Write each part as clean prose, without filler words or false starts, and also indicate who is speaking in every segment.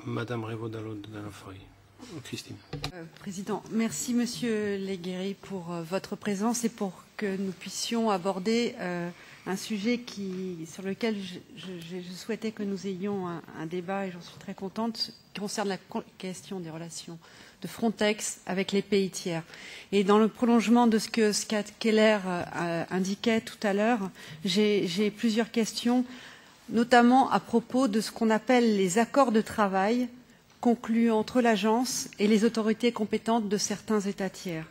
Speaker 1: Madame Revaud-Dallon de la Foy. Christine.
Speaker 2: Président, merci Monsieur Léguéry pour votre présence et pour que nous puissions aborder un sujet sur lequel je souhaitais que nous ayons un débat, et j'en suis très contente, qui concerne la question des relations de Frontex avec les pays tiers. Et dans le prolongement de ce que Scott Keller indiquait tout à l'heure, j'ai plusieurs questions, notamment à propos de ce qu'on appelle les accords de travail conclus entre l'agence et les autorités compétentes de certains États tiers.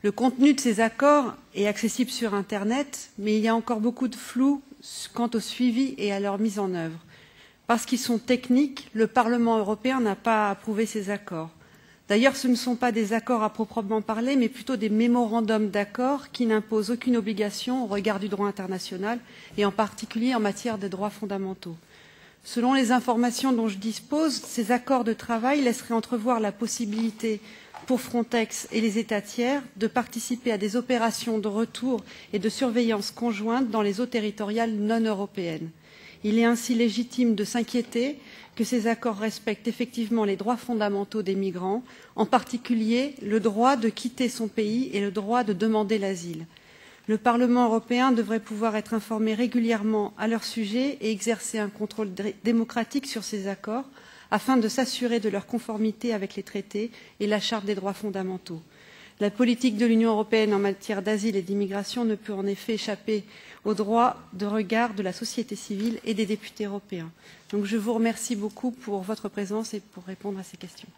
Speaker 2: Le contenu de ces accords est accessible sur Internet, mais il y a encore beaucoup de flou quant au suivi et à leur mise en œuvre. Parce qu'ils sont techniques, le Parlement européen n'a pas approuvé ces accords. D'ailleurs, ce ne sont pas des accords à proprement parler, mais plutôt des mémorandums d'accords qui n'imposent aucune obligation au regard du droit international, et en particulier en matière de droits fondamentaux. Selon les informations dont je dispose, ces accords de travail laisseraient entrevoir la possibilité pour Frontex et les États tiers de participer à des opérations de retour et de surveillance conjointe dans les eaux territoriales non européennes. Il est ainsi légitime de s'inquiéter que ces accords respectent effectivement les droits fondamentaux des migrants, en particulier le droit de quitter son pays et le droit de demander l'asile. Le Parlement européen devrait pouvoir être informé régulièrement à leur sujet et exercer un contrôle démocratique sur ces accords afin de s'assurer de leur conformité avec les traités et la Charte des droits fondamentaux. La politique de l'Union européenne en matière d'asile et d'immigration ne peut en effet échapper au droit de regard de la société civile et des députés européens. Donc je vous remercie beaucoup pour votre présence et pour répondre à ces questions.